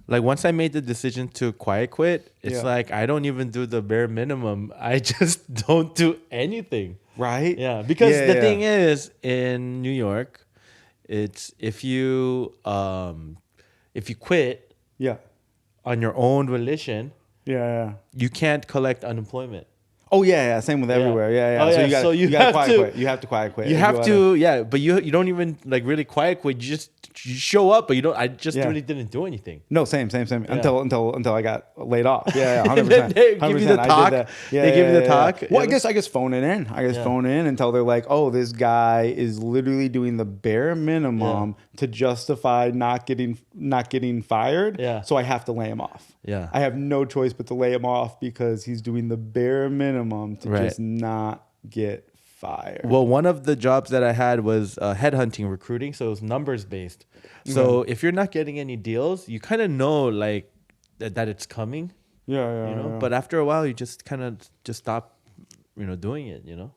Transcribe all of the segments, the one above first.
Like once I made the decision to quiet quit, it's Yeah. like I don't even do the bare minimum. I just don't do anything. Right? Yeah, because Yeah, the yeah. thing is in New York, it's if you quit Yeah. on your own volition, Yeah, yeah. you can't collect unemployment. Oh yeah, yeah. Same with Yeah. everywhere. Yeah, Oh yeah. So yeah. So you gotta quiet quit. You have to quiet quit you if you have wanna. to, yeah. But you don't even like really quiet quit. You show up, but you don't. I just Yeah. really didn't do anything. No, same. Yeah. Until I got laid off. Yeah, yeah, And 100%. then they 100%. give you the I talk. did that. Yeah, They give you yeah, the yeah, yeah. talk. Well, Yeah. I guess phone it in. I guess Yeah. phone in until they're like, oh, this guy is literally doing the bare minimum to justify not getting fired. Yeah. So I have to lay him off. Yeah. I have no choice but to lay him off because he's doing the bare minimum to Right. just not get fired. Well, one of the jobs that I had was headhunting recruiting, so it was numbers based. So if you're not getting any deals, you kind of know like that it's coming, Yeah, yeah, you know. yeah. But after a while, you just kind of just stop, doing it, you know.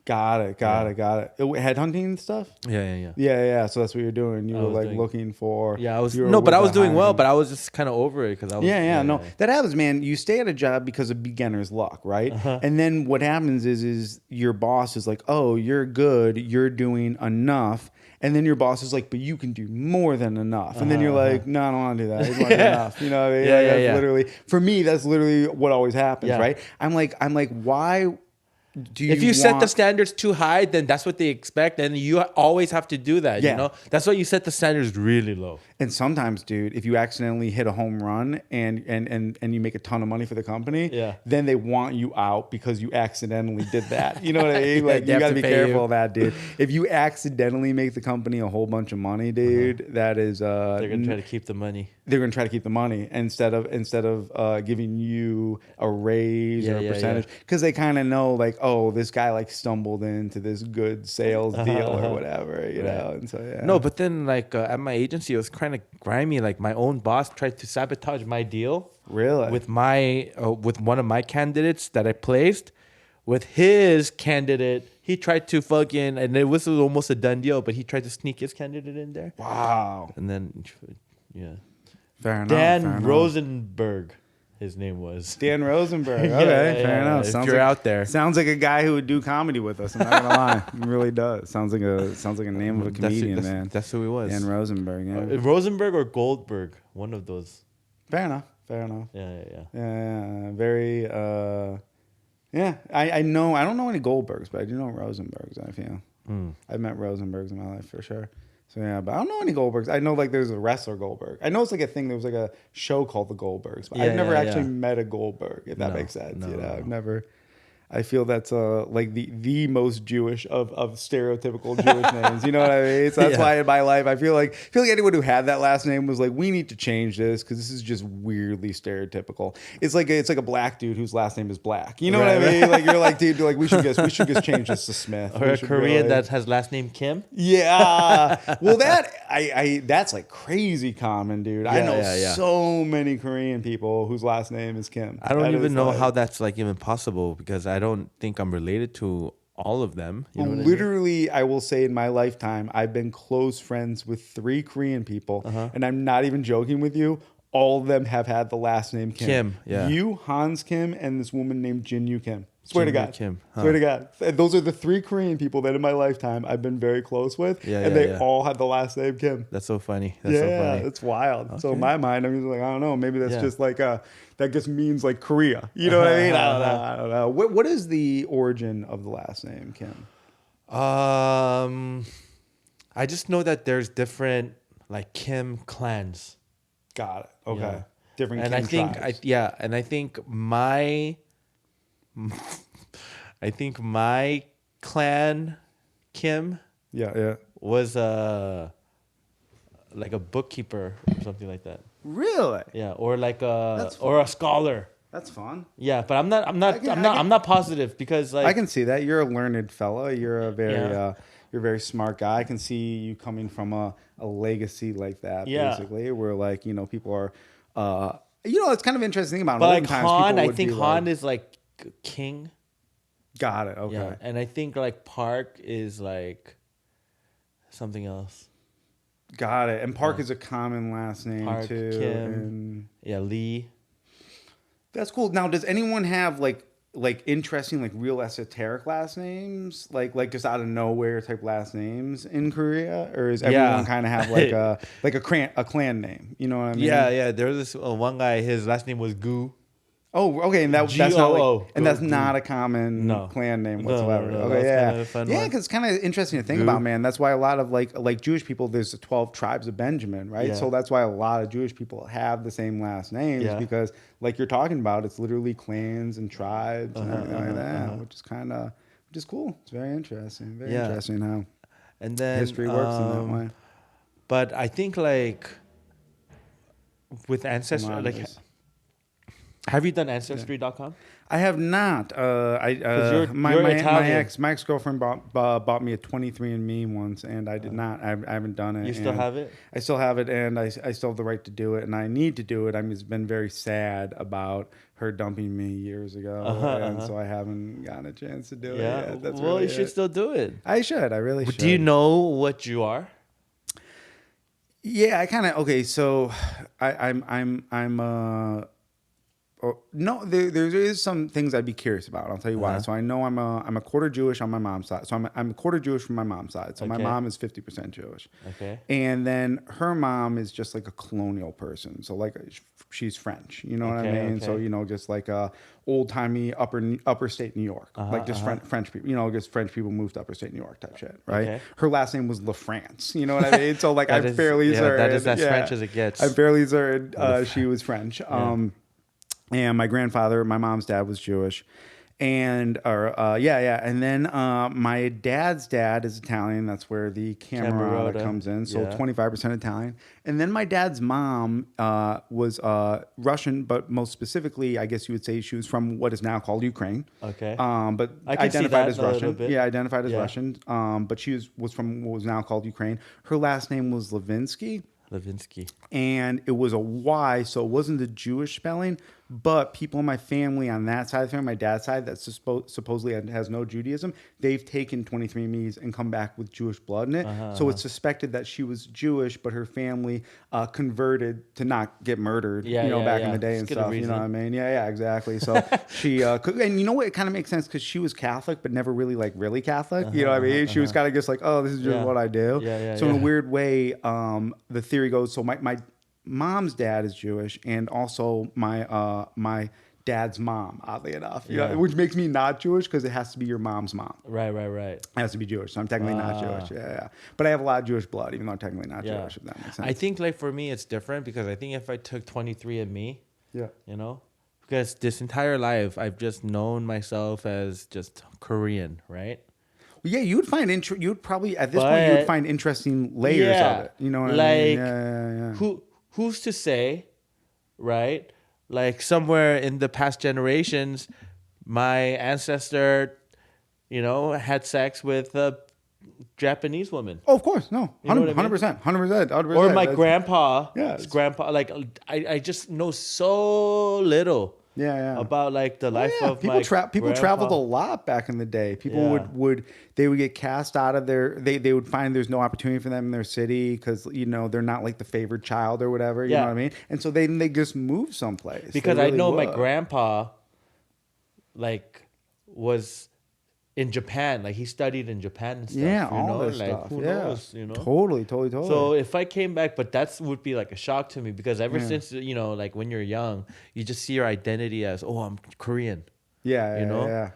Got it. Headhunting and stuff? Yeah. Yeah, yeah. So that's what you're doing. You I were was like doing- looking for. Yeah, I was you were no, but with I the was doing well, hiring. but I was just kind of over it because I was. Yeah, no, that happens, man. You stay at a job because of beginner's luck, right? And then what happens is your boss is like, "Oh, you're good. You're doing enough." And then your boss is like, "But you can do more than enough." And then you're like, "No, I don't want to do that. I just want to do enough." You know what I mean? Yeah, Like, yeah, that's yeah. literally for me. That's literally what always happens, Yeah. right? I'm like, why? Do you If you set the want- standards too high, then that's what they expect, and you always have to do that. Yeah. You know, that's why you set the standards really low. And sometimes, dude, if you accidentally hit a home run and you make a ton of money for the company, Yeah. then they want you out because you accidentally did that. You know what I mean? Like they you have got to to be pay careful you. of that, dude. If you accidentally make the company a whole bunch of money, dude, that is They're gonna try to keep the money. they're gonna try to keep the money instead of giving you a raise or a Yeah, percentage because they kind of know like, oh, this guy like stumbled into this good sales deal or whatever, you know. And so yeah, No, but then like at my agency, it was kind of grimy. Like my own boss tried to sabotage my deal. Really? With with one of my candidates that I placed, with his candidate, he tried to fucking, and it was almost a done deal, but he tried to sneak his candidate in there. wow, And then, yeah, fair enough. Dan fair enough. Rosenberg, his name was. Dan Rosenberg. Yeah, Okay, yeah, fair yeah. enough. If you're out there. Sounds like a guy who would do comedy with us. I'm not gonna lie, he really does. Sounds like a name of a comedian, man. That's who he was. Dan Rosenberg. Yeah. Rosenberg or Goldberg, one of those. Fair enough. Fair enough. Yeah. Yeah, very. Yeah, I know. I don't know any Goldbergs, but I do know Rosenbergs. I feel I've met Rosenbergs in my life for sure. So yeah, but I don't know any Goldbergs. I know like there's a wrestler Goldberg. I know it's like a thing. There was like a show called the Goldbergs, but I've Yeah, never yeah, actually yeah. met a Goldberg. If that No, makes sense, you no, know, no. I've never. I feel that's like the most Jewish of stereotypical Jewish names. You know what I mean? So that's Yeah. why in my life I feel like anyone who had that last name was like, we need to change this because this is just weirdly stereotypical. It's like a black dude whose last name is Black. You know what I Right, mean? Like you're like, dude, like we should just change this to Smith. Or We a should Korean really- that has last name Kim. Yeah. Well, that I that's like crazy common, dude. I Yeah, know yeah. so many Korean people whose last name is Kim. I don't That even is, know like- how that's like even possible because I don't think I'm related to all of them. You know what I mean? Literally, I will say in my lifetime, I've been close friends with 3 Korean people, and I'm not even joking with you. All of them have had the last name Kim. Kim, yeah. You, Hans Kim, and this woman named Jin Yu Kim. Swear to Jin Yu God. Kim, huh. Swear to God. And those are the 3 Korean people that in my lifetime I've been very close with, Yeah, and yeah, they yeah. all had the last name Kim. That's so funny. That's so Yeah, funny. it's wild. So in Okay. my mind, I'm just like, I don't know. Maybe that's Yeah. just like that just means like Korea. You know what I mean? I don't know. What is the origin of the last name Kim? I just know that there's different like Kim clans. Got it. Okay. Yeah. Different And Kim I think tribes. and I think my clan Kim Yeah. was like a bookkeeper or something like that. Really? Yeah, or like a That's or a scholar. That's fun. Yeah, but I'm not can- I'm not positive because like I can see that. You're a learned fella. You're a very Yeah. you're a very smart guy. I can see you coming from a legacy like that, Yeah. basically, where like, you know, people are it's kind of interesting about but olden like times, Han, people I would think be Han like, is like king. got it. Okay. Yeah, and I think like Park is like something else. Got it. And Park is a common last name Park, too. Kim. And Yeah, Lee. That's cool. Now, does anyone have like interesting, like real esoteric last names, like just out of nowhere type last names in Korea, or is everyone Yeah. kind of have like a clan name? You know what I mean? Yeah, yeah. There was this one guy. His last name was Goo. Oh, okay, and that's not like, Goo. and that's not a common No. clan name No, no, whatsoever. no. That Okay, was yeah, kind of a fun yeah, one. because it's kind of interesting to think Goo. about, man. That's why a lot of like Jewish people, there's the 12 tribes of Benjamin, right? Yeah. So that's why a lot of Jewish people have the same last names Yeah. because, like you're talking about, it's literally clans and tribes and everything like that, which is cool. It's very interesting. Very Yeah. interesting how And then history works in that way. But I think like with Ancestry, like, Anonymous. have you done Ancestry.com? I have not. you're My Italian. ex girlfriend bought me a 23andMe once, and I did not. I haven't done it. You still and have it? I still have it, and I still have the right to do it, and I need to do it. I mean, it's been very sad about her dumping me years ago, and so I haven't gotten a chance to do it Yeah. yet. That's Well, really you should it. still do it. I should. I really should. Do you know what you are? Yeah, I kind of okay. So I'm no, there is some things I'd be curious about. I'll tell you why. So I know I'm a quarter Jewish on my mom's side. So I'm a quarter Jewish from my mom's side. So my Okay. mom is 50% Jewish. Okay. And then her mom is just like a colonial person. So like she's French. You know what I Okay, mean? okay. So just like old timey upper state New York, like just French people. Just French people moved to upper state New York type shit, right? Okay. Her last name was LaFrance. You know what I mean? So like I'm fairly certain. That is as French as it gets. I'm fairly certain she was French. And my grandfather, my mom's dad was Jewish. And and then my dad's dad is Italian. That's where the Camerota comes in. So 25% Italian. And then my dad's mom was Russian, but most specifically, I guess you would say she was from what is now called Ukraine. Okay. But I can see identified that as a little Russian. bit. Yeah, identified as Yeah. Russian. But she was from what was now called Ukraine. Her last name was Levinsky. Levinsky. And it was a Y, so it wasn't the Jewish spelling, but people in my family on that side of the family, my dad's side, that supposedly has no Judaism, they've taken 23andMe's and come back with Jewish blood in it. So it's suspected that she was Jewish, but her family converted to not get murdered, back in the day and Just get a stuff. You know what I reason. mean? Yeah, exactly. So she, and you know what? It kind of makes sense because she was Catholic, but never really really Catholic. You know what I mean? She was kind of just like, oh, this is just what I do. So in a weird way, the theory goes, so my mom's dad is Jewish, and also my dad's mom, oddly enough, which makes me not Jewish because it has to be your mom's mom. Right. It has to be Jewish, so I'm technically not Jewish. Yeah. But I have a lot of Jewish blood, even though I'm technically not Jewish. If that makes sense. I think like for me it's different because I think if I took 23andMe, because this entire life I've just known myself as just Korean, right? Well, yeah, you would probably at this point you would find interesting layers of it. You know what I mean? Yeah. Who's to say, right? Like somewhere in the past generations, my ancestor, had sex with a Japanese woman. Oh, of course, no, You know what I mean? 100%. Or my grandpa. Yeah, his grandpa. Like I just know so little. About like the life of people. People grandpa. traveled a lot back in the day. People would get cast out of they would find there's no opportunity for them in their city because they're not like the favored child or whatever. You know what I mean? And so they just move someplace. Because I know my grandpa, like, was in Japan. Like he studied in Japan and stuff. Yeah, all this like, stuff. Who Yeah, knows? Totally. So if I came back, but that would be like a shock to me because ever since like when you're young, you just see your identity as I'm Korean. Yeah.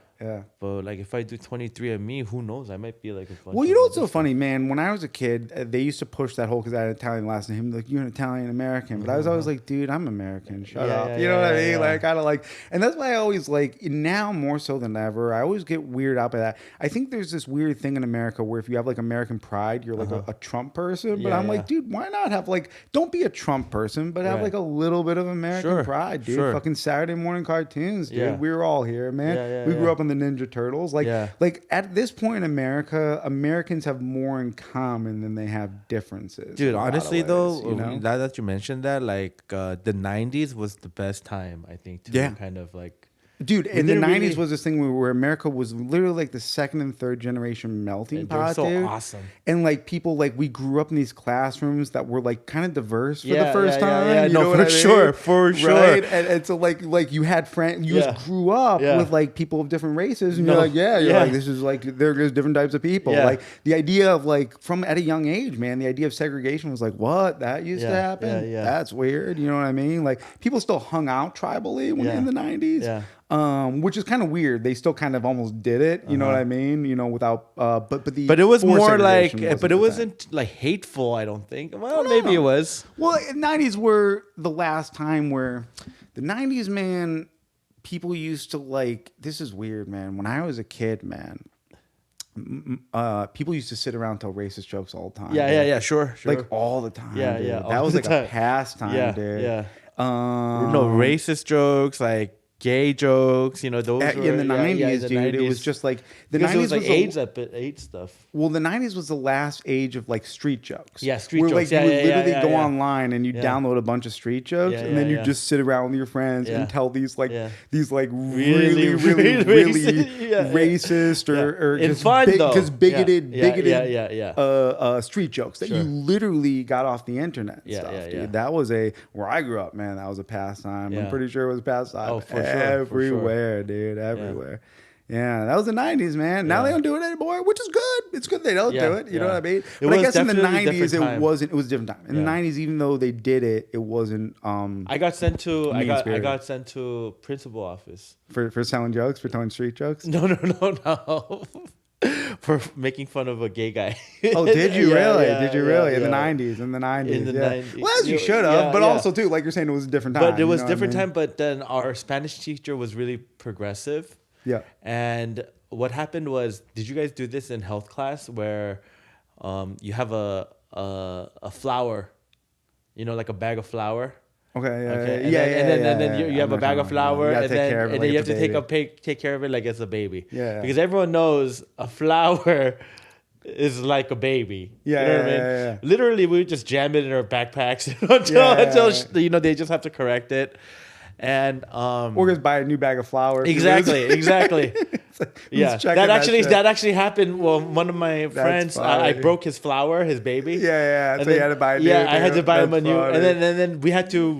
But like if I do 23andMe, who knows? I might be like a bunch Well, what's so funny, man? When I was a kid, they used to push that whole because I had an Italian last name. Like, you're an Italian American, but I was always like, dude, I'm American. Shut up. You know what I mean? Like, kind of like, and that's why I always like now more so than ever. I always get weirded out by that. I think there's this weird thing in America where if you have like American pride, you're like a Trump person. But I'm like, dude, why not have like? Don't be a Trump person, but have like a little bit of American pride, dude. Fucking Saturday morning cartoons, dude. We were all here, man. We grew up on the Ninja Turtles. Like at this point in America, Americans have more in common than they have differences. Dude, honestly ways, though, now that you mentioned that, like the 90s was the best time, I think, to kind of like Dude, We in the didn't 90s really. was this thing where America was literally like the second and third generation melting They're pot, so dude. awesome. And like people, like we grew up in these classrooms that were like kind of diverse for the Yeah, first yeah, yeah, yeah. time. You No, know what for I sure, mean? for sure. Right? And so like you had friends, you Yeah, just grew up yeah. with like people of different races, and you're No, like, yeah, you're like, yeah, this is like there's different types of people. yeah, Like the idea of like from at a young age, man, the idea of segregation was like, what? That used to yeah, yeah, happen? yeah, That's weird. You know what I mean? Like people still hung out tribally when in yeah, the 90s, yeah. which is kind of weird. They still kind of almost did it. You know what Uh-huh. I mean? You know, without but the But it was forced more like, segregation but wasn't it the thing. wasn't like hateful. I don't think. Oh Well, maybe it no. was. Well, 90s were the last time where the 90s, man, people used to like. This is weird, man. When I was a kid, man, people used to sit around and tell racist jokes all the time. Yeah, yeah, Dude. yeah. Sure, Like sure. all the time, Yeah, dude. yeah. That All was the like a time. pastime, Yeah, dude. yeah. No racist jokes, like gay jokes. You know, those were In the yeah, yeah, in 90s, the dude, 90s. it was just like the Because 90s it was like was AIDS, AIDS stuff. well, the 90s was the last age of like street jokes. Yeah, street where, jokes. Like you Yeah, would yeah, yeah, literally yeah, go yeah. online and you Yeah. download a bunch of street jokes, Yeah, and yeah, then you yeah. just sit around with your friends Yeah. and tell these like Yeah. these like Really, really racist. Yeah, yeah. racist Yeah. or And just fun, though. just bigoted Yeah, yeah, bigoted yeah, yeah, yeah. street jokes that Sure. you literally got off the internet and Yeah, stuff, yeah, dude. yeah. That was where I grew up, man. That was a pastime. I'm Yeah. pretty sure it was a pastime Oh, for sure, for sure. everywhere, dude. Everywhere. Yeah, that was the 90s, man. Now Yeah. they don't do it anymore, which is good. It's good they don't Yeah, do it. You know yeah. what I mean? It But I was guess in the definitely a 90s, different time. it was a different time. In the Yeah. 90s, even though they did it, it wasn't I got sent to I mean-spirited. got sent to principal office. for selling jokes, for telling street jokes. No, no, no, no. For making fun of a gay guy. Oh, did you Yeah, really? yeah, Did you yeah, really? In the yeah. 90s, in the 90s. In the yeah. 90s. Well, as you Yeah, should have, yeah, but yeah. also too, like you're saying, it was a different time. But it was you know what I different mean? time. But then our Spanish teacher was really progressive. Yeah. And what happened was, did you guys do this in health class where you have a flour, you know, like a bag of flour? Okay. Yeah. Okay. Yeah. And then you have a bag of flour, You gotta and take then care of it and like then you it's have a to baby. take care of it like it's a baby. Yeah. Because everyone knows a flour is like a baby. Yeah, You know what I yeah, mean? yeah, yeah. Literally, we would just jam it in our backpacks Yeah. until you know they just have to correct it, and Or just buy a new bag of flour. if you lose. exactly. It's like, who's Yeah, checking that shit? actually happened. Well, one of my friends, I funny. broke his flour, his baby. Yeah. And So you had to buy a new. Yeah, I had to buy him a That's new, funny. and then we had to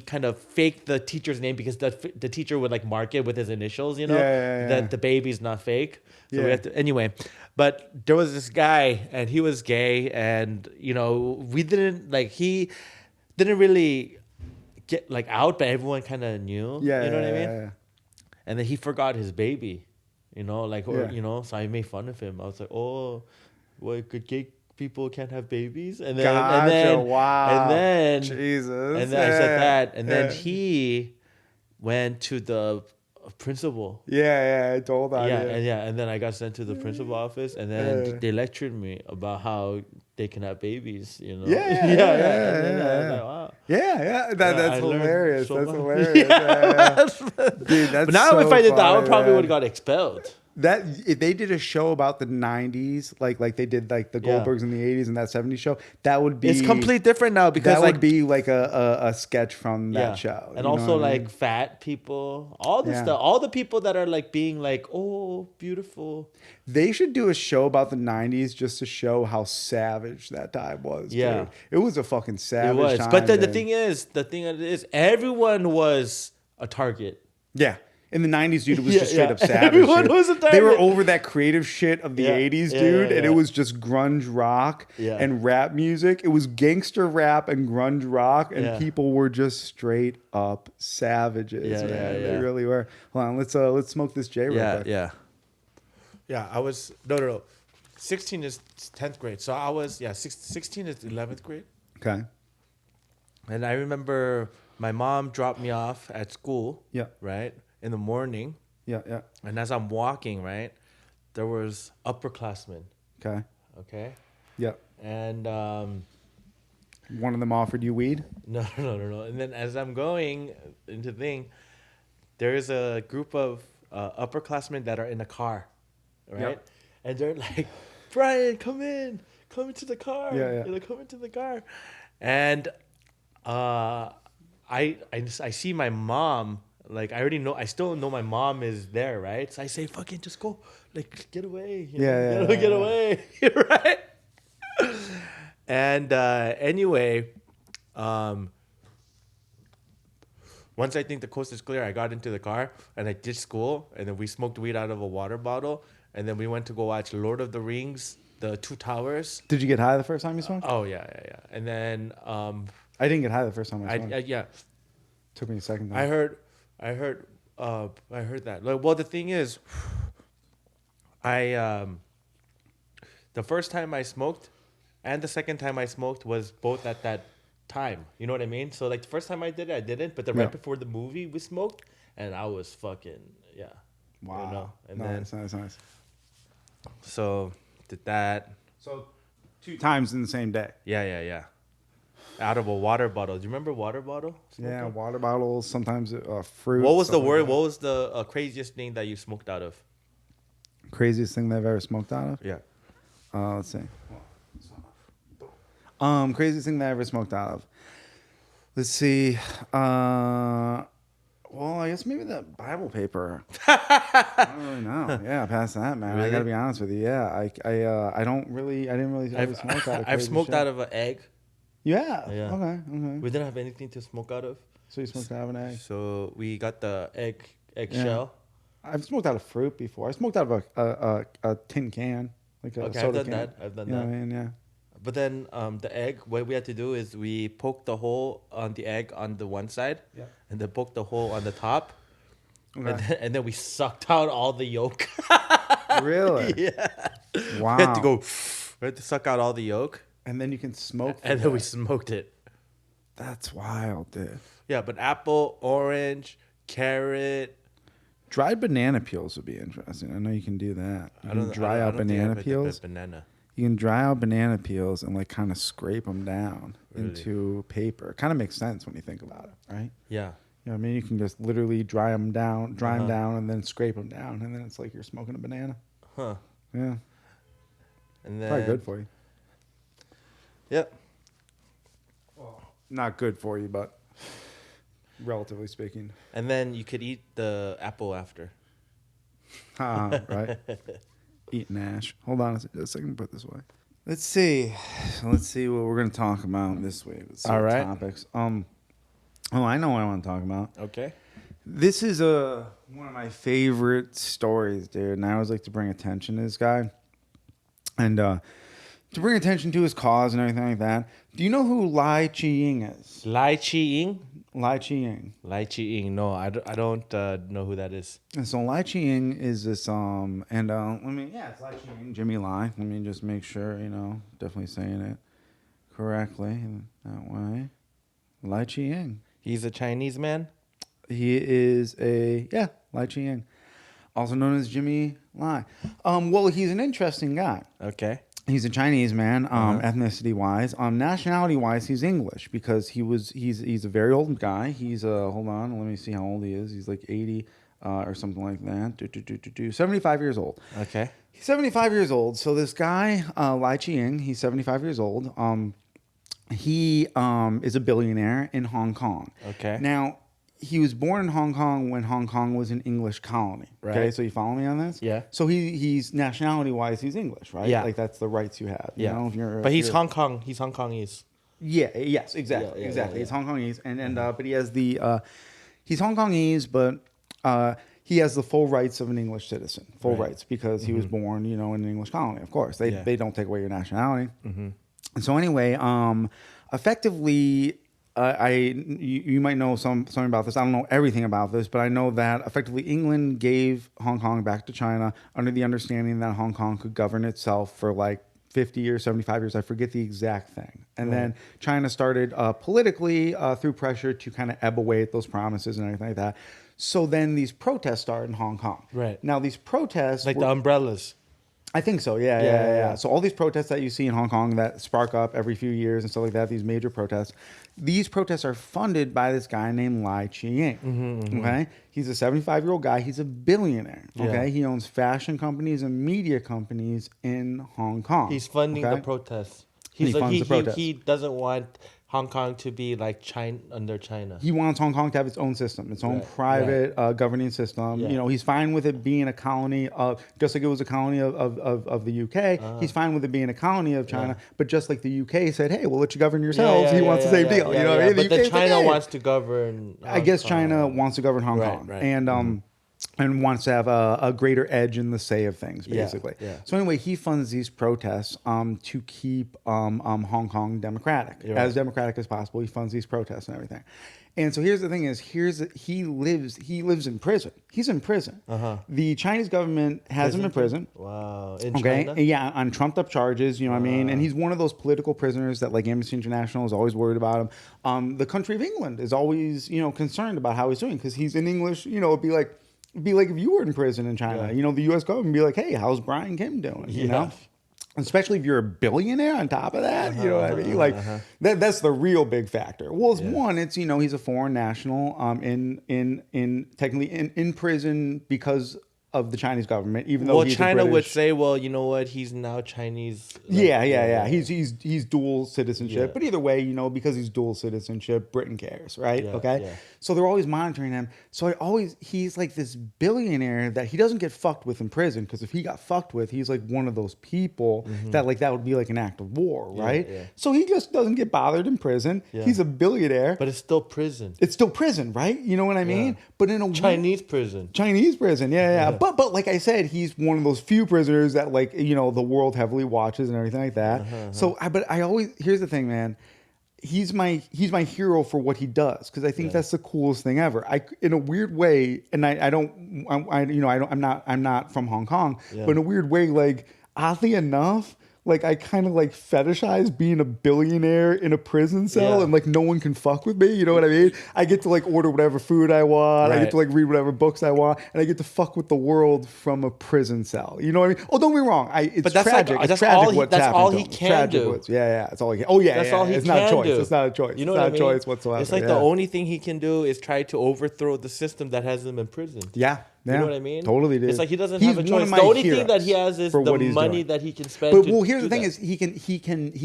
kind of fake the teacher's name because the teacher would like mark it with his initials, you know, Yeah. that the baby's not fake. So Yeah. we had to anyway. But there was this guy, and he was gay, and you know he didn't really get like out, but everyone kind of knew. Yeah. You know what I mean? Yeah. And then he forgot his baby, you know, like, or, Yeah. you know, so I made fun of him. I was like, oh, what, good gay people can't have babies? And then, Gotcha. Wow. and then, Jesus. and then I said that. And then Yeah. he went to the principal. Yeah. I told on you. And then I got sent to the principal office, and then Yeah. they lectured me about how they can have babies, you know? Yeah. And then I was Yeah. like, wow. Yeah. I That's learned hilarious. so That's much. hilarious. Yeah. Dude, that's But now so if I did that, I would funny, probably man. would have got expelled. That if they did a show about the 90s, like they did like the Yeah. Goldbergs in the 80s and that 70s show, that would be It's complete different now because that like would be like a sketch from that show. and you know also what I like mean? fat people, all this Yeah. stuff, all the people that are like being like, oh, beautiful. They should do a show about the 90s just to show how savage that time was. Yeah. Dude. It was a fucking savage It was, time. but then the dude. thing is, everyone was a target. Yeah. In the 90s, dude, it was Yeah, just straight yeah. up savage. Everyone dude. was a They were target. over that creative shit of the Yeah, 80s, yeah, dude, yeah, and yeah. it was just grunge rock Yeah. and rap music. It was gangster rap and grunge rock, and Yeah. people were just straight up savages, Yeah, man. yeah, They yeah. really were. Hold on, let's smoke this J real quick. Yeah, I was no. 16 is 10th grade, so I was 16 is 11th grade, Okay. and I remember my mom dropped me off at school. Yeah. Right in the morning. Yeah. And as I'm walking, right, there was upperclassmen, Okay. okay? Yeah. And One of them offered you weed. no. And then as I'm going into the thing, there is a group of upperclassmen that are in a car, right? Yep. And they're like, Brian, come into the car. Yeah. You know, come into the car. And I see my mom. Like I already know. I still know my mom is there, right? So I say, "Fucking just go, like get away, get Yeah. away, right?" And anyway, um, once I think the coast is clear, I got into the car and I did school, and then we smoked weed out of a water bottle, and then we went to go watch Lord of the Rings, the Two Towers. Did you get high the first time you smoked? Oh yeah. And then I didn't get high the first time I I, smoked. I yeah, Took me a second I time. heard, I heard that. Like, well, the thing is, I the first time I smoked, and the second time I smoked was both at that time. You know what I mean? So like the first time I did it, I didn't. But the Yeah. right before the movie, we smoked, and I was fucking yeah. Wow. You know? And Nice. so did that. So 2 times in the same day. Yeah. Out of a water bottle. Do you remember water bottle? Yeah, smoking? water bottles, sometimes fruit. What was the stuff like word? that. What was the craziest thing that you smoked out of? Craziest thing that I've ever smoked out of? Yeah. Let's see. Craziest thing that I ever smoked out of. Let's see. Well, I guess maybe the Bible paper. I don't really know. Yeah, past that, man. I Really? gotta be honest with you. Yeah, I don't really. I didn't really ever smoke out of. I've crazy smoked shit. out of an egg. Yeah. Yeah. Okay. We didn't have anything to smoke out of, So you smoked out of an egg. so we got the egg Yeah. shell. I've smoked out of fruit before. I smoked out of a tin can, like a Okay, I've soda done can. that. I've done You know that. what I mean? Yeah. But then the egg, what we had to do is we poked the hole on the egg on the one side, Yeah. and then poked the hole on the top, Okay. and then we sucked out all the yolk. Really? Yeah. Wow. We had to go. We had to suck out all the yolk, And then you can smoke. and through then we that. smoked it. That's wild, dude. Yeah, but apple, orange, carrot. Dried banana peels would be interesting. I know you can do that. You can dry out think banana I've had peels. Banana. You can dry out banana peels and like kind of scrape them down Really? into paper. Kind of makes sense when you think about it, right? Yeah. You know what I mean? You can just literally dry them down, Uh-huh. and then scrape them down, and then it's like you're smoking a banana. Huh. Yeah, And then probably good for you. Yep. Not good for you, but relatively speaking, And then you could eat the apple after. right? Eating ash. Hold on a second. Put this away. Let's see. Let's see what we're gonna talk about this week. Let's see All what right. topics. Oh, I know what I want to talk about. Okay. This is one of my favorite stories, dude, and I always like to bring attention to this guy, and to bring attention to his cause and everything like that. Do you know who Lai Chi-ying is? Lai Chi-ying? Lai Chi-ying. Lai Chi-ying. No, I don't know who that is. And so Lai Chi-ying is this it's Lai Chi-ying, Jimmy Lai. Let me just make sure, definitely saying it correctly that way. Lai Chi-ying. He's a Chinese man? He is Lai Chi-ying, also known as Jimmy Lai. Well, he's an interesting guy. Okay. He's a Chinese man, ethnicity wise. Nationality wise, he's English because he's a very old guy. He's hold on, let me see how old he is. He's like 80 or something like that. 75 years old. Okay. He's 75 years old. So this guy, Lai Chi-ying, he's 75 years old. He is a billionaire in Hong Kong. Okay. Now, he was born in Hong Kong when Hong Kong was an English colony. Okay, Right. so you follow me on this? Yeah. So he's nationality wise, he's English, right? Yeah. Like that's the rights you have. You Yeah. know, if you're, But he's you're- Hong Kong. He's Hong Kongese. Yeah. Yes. Exactly. Yeah, exactly. yeah. He's Hong Kongese, and but he has the he's Hong Kongese, but he has the full rights of an English citizen, full Right. rights because he was born, in an English colony. Of course, they Yeah. they don't take away your nationality. And so anyway, effectively. You might know something about this. I don't know everything about this, but I know that effectively England gave Hong Kong back to China under the understanding that Hong Kong could govern itself for like 50 years, 75 years. I forget the exact thing. And then China started politically through pressure to kind of ebb away at those promises and everything like that. So then these protests started in Hong Kong. Right. Now these protests Like were, the umbrellas. I think so. Yeah. So all these protests that you see in Hong Kong that spark up every few years and stuff like that, these major protests, these protests are funded by this guy named Lai Chi-ying. Okay, he's a 75-year-old guy. He's a billionaire. Okay, Yeah. he owns fashion companies and media companies in Hong Kong. He's funding okay? the protests. And he He's like funds the protests. he doesn't want Hong Kong to be like China under China. He wants Hong Kong to have its own system, its own Right, private governing system. Yeah. You know, he's fine with it being a colony of, just like it was a colony of the UK. He's fine with it being a colony of China. But just like the UK said, hey, we'll let you govern yourselves. He wants the same deal. You know what I mean? But The then UK's like, China hey. wants to govern. I guess Hong China Kong. wants to govern Hong Right, Kong, right. and wants to have a greater edge in the say of things, Yeah, basically. yeah. So anyway, he funds these protests to keep Hong Kong democratic, You're as right. democratic as possible. He funds these protests and everything. And so here's the thing: he lives in prison. He's in prison. The Chinese government has him in prison. Wow. In Okay. China? Yeah, on trumped up charges, you know what I mean? And he's one of those political prisoners that like Amnesty International is always worried about him. The country of England is always, concerned about how he's doing because he's in English, it'd be like if you were in prison in China, Yeah. the US government would be like, hey, how's Brian Kim doing? You Yeah. know? Especially if you're a billionaire on top of that, you know what I mean? Like that's the real big factor. Well, it's one, it's he's a foreign national, technically in prison because of the Chinese government, even though Well, he's China a would British, say, well, you know what? He's now Chinese. yeah. He's dual citizenship, Yeah. but either way, because he's dual citizenship, Britain cares, right? Yeah, Okay, yeah. so they're always monitoring him. So he's like this billionaire that he doesn't get fucked with in prison because if he got fucked with, he's like one of those people that would be like an act of war, right? yeah. So he just doesn't get bothered in prison. Yeah. He's a billionaire, But it's still prison. it's still prison, right? You know what I mean? Yeah. But in a Chinese prison. Chinese prison, yeah. But like I said, he's one of those few prisoners that the world heavily watches and everything like that. So, I always here's the thing, man. He's my hero for what he does because I think that's the coolest thing ever. In a weird way, and I'm not from Hong Kong, but in a weird way, like oddly enough. Like I kind of like fetishize being a billionaire in a prison cell Yeah. and like no one can fuck with me. You know what I mean? I get to like order whatever food I want. I get Right. to like read whatever books I want, and I get to fuck with the world from a prison cell. You know what I mean? Oh, don't get me wrong. It's But that's like- tragic. It's that's tragic all he- what's that's happened all to he him. It's can tragic do. Yeah. It's all he can. Oh yeah, That's all he It's can not a choice. do. It's not a choice. You know it's what not I mean? a choice whatsoever. It's like the only thing he can do is try to overthrow the system that has him in prison. Yeah. You know what I mean? Totally, dude. It's like he doesn't He's have a one of choice. my The only thing that he heroes has is for the what he's money doing. that he can spend. But to well, here's do the thing: that. is he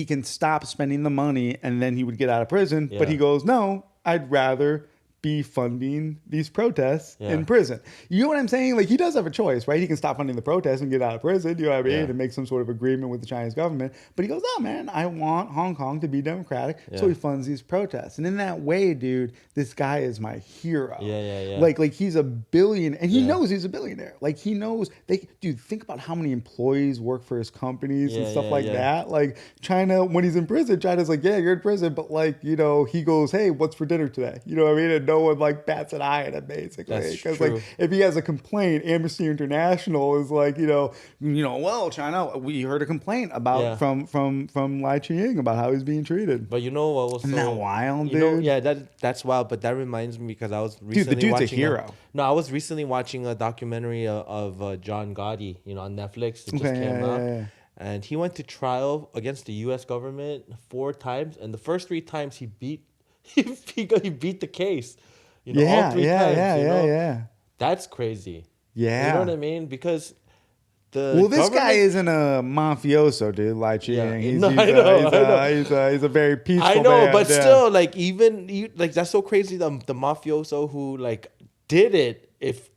can stop spending the money, and then he would get out of prison. Yeah. But he goes, no, I'd rather be funding these protests Yeah. in prison. You know what I'm saying? Like he does have a choice, right? He can stop funding the protests and get out of prison. You know what I mean? Yeah. And make some sort of agreement with the Chinese government. But he goes, no, man, I want Hong Kong to be democratic, so Yeah. he funds these protests. And in that way, dude, this guy is my hero. Yeah. Like he's a billion, and he Yeah. knows he's a billionaire. Like he knows dude. Think about how many employees work for his companies and Yeah, stuff yeah, like yeah. that. Like China, when he's in prison, China's like, yeah, you're in prison, but like he goes, hey, what's for dinner today? You know what I mean? And no one like bats an eye at him basically That's because true. like if he has a complaint, Amnesty International is like, well, China, we heard a complaint about Yeah. from Lai Ching about how he's being treated. But you know what was Isn't that wild, you know, dude? yeah, that's wild. But that reminds me because I was recently the dude's a watching hero. I was recently watching a documentary of John Gotti, on Netflix. It just Okay, came yeah, out, yeah. and he went to trial against the U.S. government 4 times, and the first 3 times he beat he beat the case. All 3 times. Yeah. That's crazy. Yeah. You know what I mean? Because the Well, this guy government- isn't a mafioso, dude. Lai Ching. Yeah. He's, No, he's, I a, know, he's, I a, know. he's a very peaceful I know, man. but yeah. still, like like that's so crazy. The mafioso who like did it. If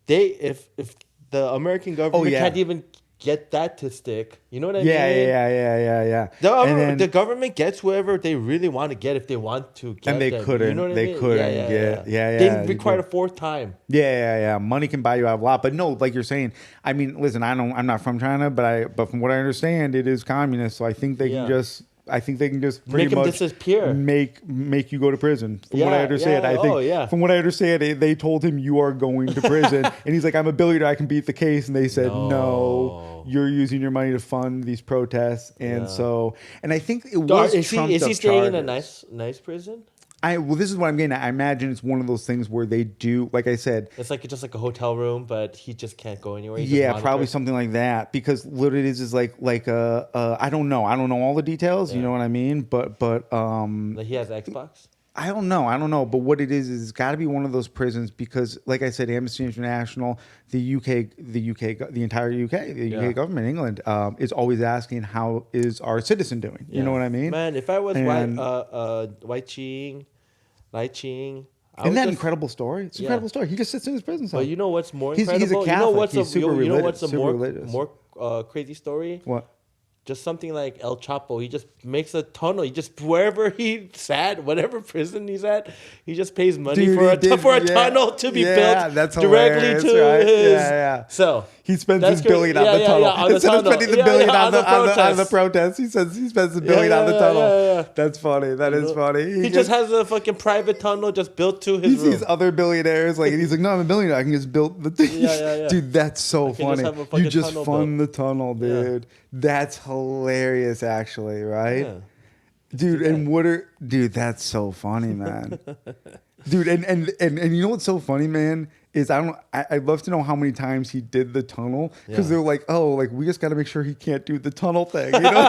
the American government yeah. can't even get that to stick, you know what I Yeah, mean? yeah. The, And the government gets whoever they really want to get if they want to get And they them. couldn't- You know what they I mean? couldn't get- yeah, They you required a could- 4th time. Yeah. Money can buy you out of a lot, but no, like you're saying. I mean, listen, I'm not from China, but from what I understand, it is communist. So I think they can Yeah. just. I think they can just pretty Make 'em much disappear. Make you go to prison. From what I Yeah, understand, yeah. I think. Oh, yeah. From what I understand, they told him you are going to prison, and he's like, "I'm a billionaire. I can beat the case." And they said, "No, you're using your money to fund these protests." And and I think it was. Is he trumped-up staying in a charges. nice prison? Well, this is what I'm getting at. I imagine it's one of those things where they do, like I said, It's like just like a hotel room, but he just can't go anywhere. He's just yeah, monitored. probably something like that. Because what it is like I don't know all the details. You Yeah. know what I mean? But Like he has Xbox. I don't know. But what it is it's got to be one of those prisons because, like I said, Amnesty International, the entire UK, the Yeah. UK government, England, is always asking how is our citizen doing. You know Yeah. what I mean? Man, if I was And White Ching, Lai Ching, I isn't would that just incredible story? It's an yeah. incredible story. He just sits in his prison But cell. you know what's more He's a incredible? You know Catholic. what's a He's super you know religious. what's a Super religious. more crazy story? What? Just something like El Chapo. He just makes a tunnel. He just wherever he's at, whatever prison he's at, he just pays money Dude, for he a did, for a yeah, tunnel to be yeah, built that's directly hilarious, to right? his. Yeah, yeah. So He spends that's his billion on yeah, the yeah, tunnel yeah, on the instead of tunnel. spending the Yeah, billion yeah, on the protest. protest. He says he spends the Yeah, billion on the yeah, tunnel. yeah, yeah. That's funny. That You is know? funny. He just has a fucking private tunnel just built to he his room. sees other billionaires like, and he's like, "No, I'm a billionaire. I can just build the thing." Yeah, yeah, yeah. Dude, that's so I can just funny. have a You fucking just tunnel fund built. the tunnel, Yeah. dude. That's hilarious, actually, right? Yeah. Dude, do and dude, that's so funny, man. Dude, and you know what's so funny, man, is I'd love to know how many times he did the tunnel because Yeah. they're like, oh, like we just got to make sure he can't do the tunnel thing, you know?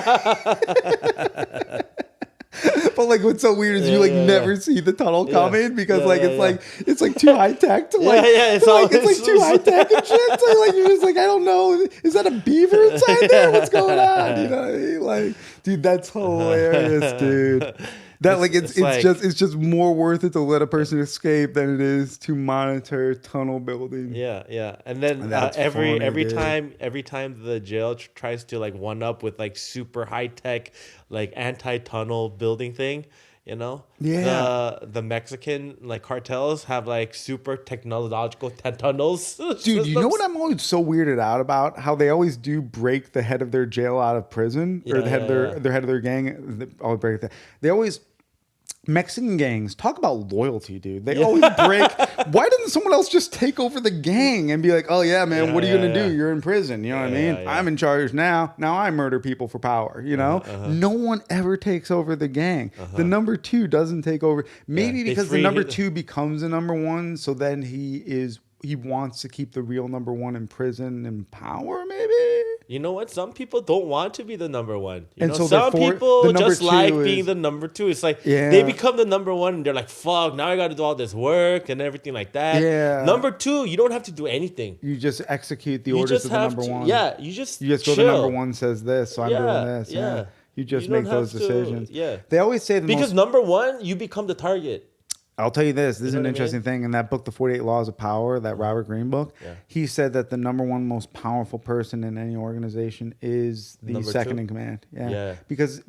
But like what's so weird is you Yeah, like yeah, never yeah. see the tunnel Yeah. coming because Yeah, like yeah, it's yeah. like it's like too high tech to like yeah, it's all- it's like too high tech and shit. So like you're just like, I don't know, is that a beaver inside there? What's going on? You know what I mean? Like, dude, that's hilarious, dude. That like it's like- it's just more worth it to let a person escape than it is to monitor tunnel building. Yeah, yeah, and then That's every funny, dude. every time the jail tries to like one up with like super high tech like anti tunnel building thing, you know, Yeah. the Mexican like cartels have like super technological tunnels. Dude, you know what I'm always so weirded out about? How they always do break the head of their jail out of prison or Yeah, the head yeah, of their yeah. their head of their gang. I'll break that. They always Mexican gangs talk about loyalty, dude. They always break. Why doesn't someone else just take over the gang and be like, "Oh yeah, man, Yeah, what are you yeah, gonna yeah. do? You're in prison." You know what I Yeah, mean? yeah, yeah. I'm in charge now. Now I murder people for power. You know, no one ever takes over the gang. The number two doesn't take over. Maybe they because the free- number two becomes a number one, so then he wants to keep the real number one in prison and power. Maybe. You know what? Some people don't want to be the number one. You And know, so some therefore, people the number just like two being is- the number two. It's like Yeah. they become the number one and they're like, fuck, now I got to do all this work and everything like that. Yeah. Number two, you don't have to do anything. You just execute the You orders just of the have number to, one. yeah, you just You just go, chill. the number one says this, so I'm doing this. Yeah. You just don't make those have to- decisions. yeah. They always say Because number one, you become the target. I'll tell you this. This is know an what I interesting thing. In that book, The 48 Laws of Power, that Robert Greene book, Yeah. he said that the number one most powerful person in any organization is the Number second two? in command. Yeah. Yeah. Because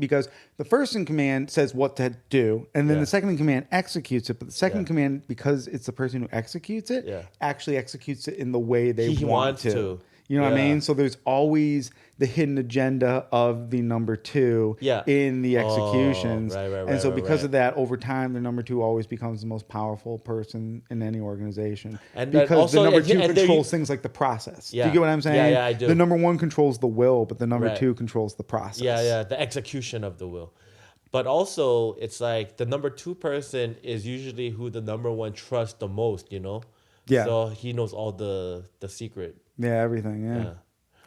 the first in command says what to do, and then Yeah. the second in command executes it. But the second in Yeah. command, because it's the person who executes it, Yeah. actually executes it in the way they He want wants to. to. You know what I Yeah. mean? So there's always the hidden agenda of the number two Yeah. in the Oh, executions. right, and so right, because right. of that, over time, the number two always becomes the most powerful person in any organization. And then because also- the number and- two and there controls you- things like the process. Do Yeah. you get what I'm Yeah, saying? yeah, I do. The number one controls the will, but the number Right. two controls the process. Yeah, yeah, the execution of the will. But also, it's like the number two person is usually who the number one trusts the most, you know? Yeah. So he knows all the secret. Yeah, everything. Yeah. Yeah.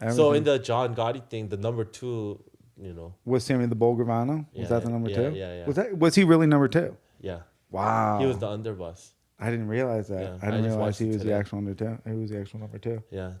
Everything. So in the John Gotti thing, the number two, you know, was Sammy the Bull Gravano? Yeah, Was that the number yeah, two? yeah, yeah. Was he really number two? yeah, Wow. he was the underboss. I didn't realize that. Yeah, I I didn't just realize watched he it was the today. actual number two. He was the actual number two. Yeah.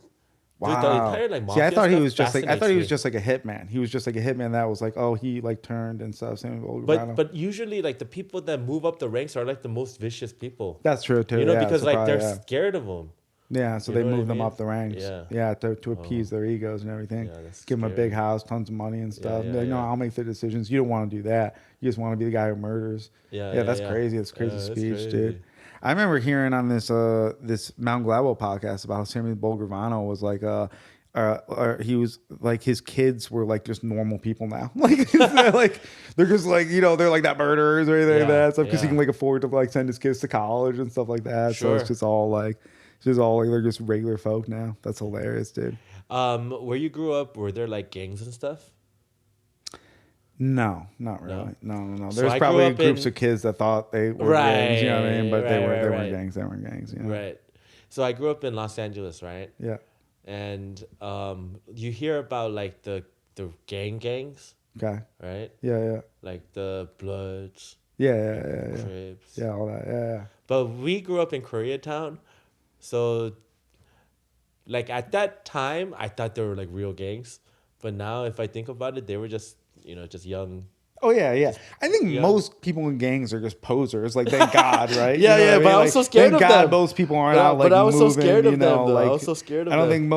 Wow. Dude, the entire, like, See, I mafia thought he stuff was just like fascinates me. just like a hitman. He was just like a hitman that was like, oh, he like turned and stuff. Same with But usually, like, the people that move up the ranks are like the most vicious people. that's true too. You know, yeah, because like they're yeah. scared of him. Yeah, so You they know what I move them mean? up the ranks. Yeah. Yeah, to appease their egos and everything. Yeah, that's Give them a scary. big house, tons of money and stuff. yeah, They're like, no, yeah. I'll make the decisions. You don't want to do that. You just want to be the guy who murders. Yeah, yeah, yeah, that's yeah. crazy. It's crazy Yeah, that's speech, crazy. dude. I remember hearing on this this Mount Gladwell podcast about how Sammy Bulgravano was like he was like his kids were like just normal people now. Like they're just like, you know, they're like not murderers or anything like Yeah, that stuff because he yeah. can like afford to like send his kids to college and stuff like that. So Sure. it's just all like they're just regular folk now. That's hilarious, dude. Where you grew up, were there like gangs and stuff? No, not really. No. So There's I grew probably up groups in- of kids that thought they were Right, gangs, you know what I mean? But they right, were right, they right. weren't gangs. They weren't gangs. You know? Right. So I grew up in Los Angeles, right? Yeah. And you hear about like the gangs, Okay. right? Yeah. Like the Bloods, Yeah. Crips. Yeah, all that. Yeah. But we grew up in Koreatown, so like at that time, I thought they were like real gangs. But now, if I think about it, they were just just young, Oh yeah, yeah. just I think young. most people in gangs are just posers. Like, thank God, right? Yeah, You know yeah. what I But mean? I was Like, so scared thank of God them. most people aren't out But like I was so moving. scared You of them, know, though. I like was so scared of I don't them. think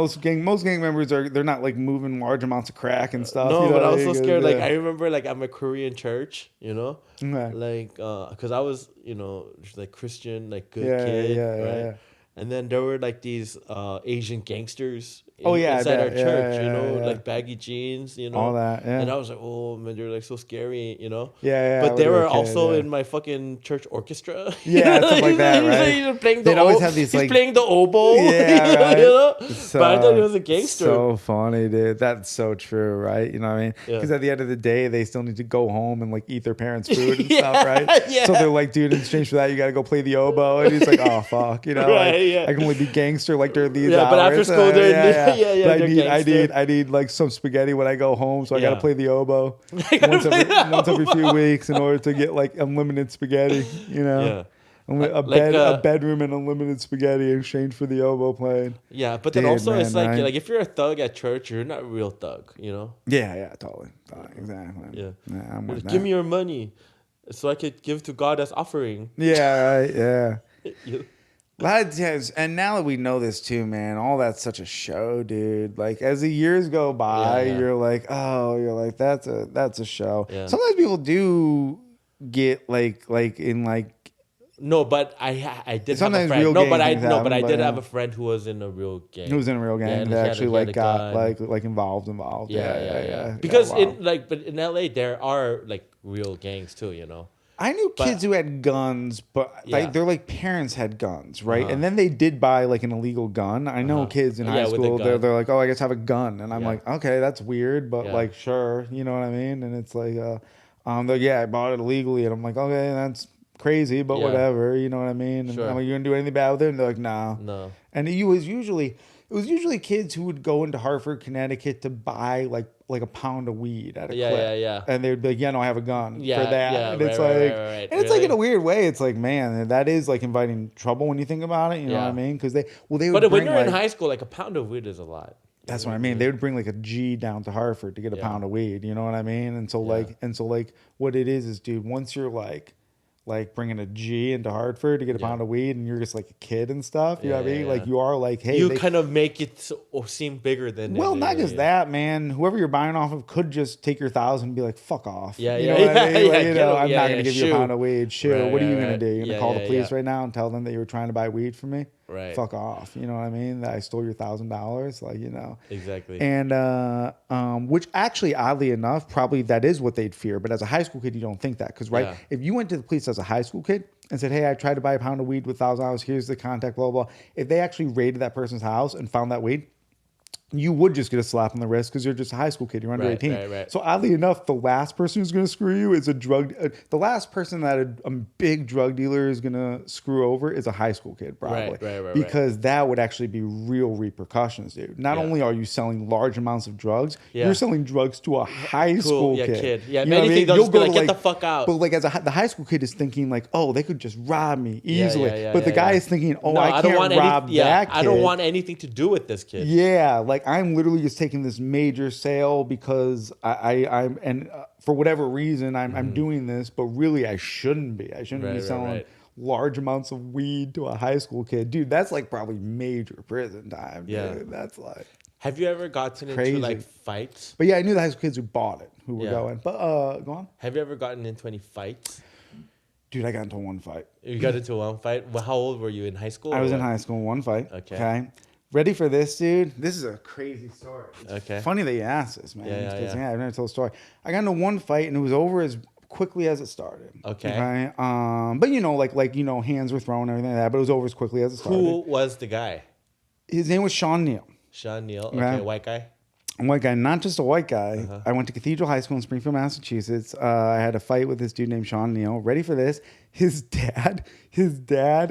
most gang members they're not like moving large amounts of crack and stuff. You No, know but what I I was mean? so 'Cause, scared. Like I remember, like I'm a Korean church, okay. like because I was, like Christian, like good Yeah, kid, yeah, yeah, right? yeah. And then there were like these Asian gangsters Oh yeah, I inside our bet. Yeah, church, yeah, yeah. like baggy jeans, All that. and Yeah. I was like, oh man, they're like so scary. Yeah, yeah. But When they you're a were kid, also yeah. in my fucking church orchestra. Yeah, stuff like that, right? He's playing They'd always have these he's like, playing the oboe, yeah, right. But I thought he So was a gangster. so funny, dude. That's so true, right? You know what I mean? Yeah. Because at the end of the day, they still need to go home and like eat their parents' food and Yeah, stuff, right? yeah. So they're like, dude, in exchange for that, you got to go play the oboe, and he's like, oh fuck, like Right, yeah. I can only be gangster like during these Yeah, hours. but after school, they're yeah, But they're gangster. I need like some spaghetti when I go home, so I got to Yeah. play the oboe I gotta play that once every few oboe. weeks in order to get like unlimited spaghetti, you know. Yeah. A bedroom and unlimited spaghetti in exchange for the oboe playing. Yeah, but then Dude, also it's man, right? like if you're a thug at church, you're not a real thug. Yeah, totally. Exactly. Yeah. I'm You're with like, give that. me your money so I could give to God as offering. Yeah, right. Yeah. You- Yes, and now that we know this too, man, all that's such a show, dude. Like as the years go by, Yeah, yeah. you're like that's a show. Yeah. Sometimes people do get like in like No, but I did have a sometimes friend. real No, gang but I things no, but happen, I but, did yeah. have a friend who was in a real gang. who was in a real Yeah, gang and that he actually had a like got gun. like involved. Yeah. Yeah, Because wow. but in LA there are like real gangs too. I knew But- kids who had guns, but Yeah. like, their like parents had guns, right? Uh-huh. And then they did buy like an illegal gun. I know kids in Yeah, high with a school, they're gun. like, oh, I guess I have a gun, and I'm Yeah. like, okay, that's weird, but Yeah. like, sure, you know what I mean? And it's like, they're like, yeah, I bought it illegally, and I'm like, okay, that's crazy, but Yeah. whatever, you know what I mean? And Sure. I'm like, you gonna do anything bad with it? And they're like, no. No. And it was usually kids who would go into Hartford, Connecticut to buy like a pound of weed at a Yeah, clip. yeah, yeah. And they'd be like, yeah, no, I have a gun Yeah, for that. yeah, And it's right, like, right. and it's like in Really? a weird way, it's like, man, that is like inviting trouble when you think about it. You know what I Yeah. mean? Because they would But when bring you're in like, high school, like a pound of weed is a lot. that's what I mean. They would bring like a G down to Hartford to get a Yeah. pound of weed. You know what I mean? And so like what it is, dude, once you're like bringing a G into Hartford to get a Yeah. pound of weed, and you're just like a kid and stuff. You know what I Yeah, mean? yeah, Like yeah. you are like, hey, You they- kind of make it seem bigger than. well, it not really just is. that, man. Whoever you're buying off of could just take your 1,000 and be like, "Fuck off." Yeah, you yeah, know what I yeah, mean? Like, yeah, you get know, 'em, I'm yeah, not yeah, gonna give you a shoo. pound of weed. Shoo. Right, What are you right, gonna right. do? You're gonna Yeah, call yeah, the police yeah. right now and tell them that you were trying to buy weed from me? Right. Fuck off. You know what I mean? That I stole your $1,000. Like, Exactly. And which actually, oddly enough, probably that is what they'd fear. But as a high school kid, you don't think that because Yeah. if you went to the police as a high school kid and said, "Hey, I tried to buy a pound of weed with $1,000. Here's the contact, blah blah," if they actually raided that person's house and found that weed, you would just get a slap on the wrist because you're just a high school kid. You're under Right, 18. right. So oddly enough, the last person who's going to screw you is the last person that a big drug dealer is going to screw over is a high school kid, probably. Right. Because that would actually be real repercussions, dude. Not Yeah. only are you selling large amounts of drugs, Yeah. you're selling drugs to a high school yeah, kid. kid. Yeah, You if know what I anything, mean? they'll You'll just be go like, to, "Get the fuck out." But like the high school kid is thinking like, oh, they could just rob me easily. yeah, but the yeah, guy yeah. is thinking, oh, No, I don't can't want rob that kid. I don't want anything to do with this kid. Yeah, like I'm literally just taking this major sale because I'm for whatever reason I'm doing this, but really I shouldn't be. I shouldn't be Right, selling right. large amounts of weed to a high school kid, dude. That's like probably major prison time. Yeah. Dude. That's like. Have you ever gotten Crazy. into like fights? But yeah, I knew the high school kids who bought it who were Yeah. going. But go on, Have you ever gotten into any fights? dude. I got into one fight. You got into one fight. Well, how old were you in high school? I or was in what? high school in one fight. Okay. Ready for this, dude? This is a crazy story. It's Okay. funny that you asked this, man. Yeah, because, yeah. I've never told a story. I got into one fight and it was over as quickly as it started. Okay. But hands were thrown and everything like that. But it was over as quickly as it started. Who was the guy? His name was Sean Neal. Sean Neal. Okay, Yeah. white guy. A white guy, not just a white guy. Uh-huh. I went to Cathedral High School in Springfield, Massachusetts. I had a fight with this dude named Sean Neal. Ready for this? his dad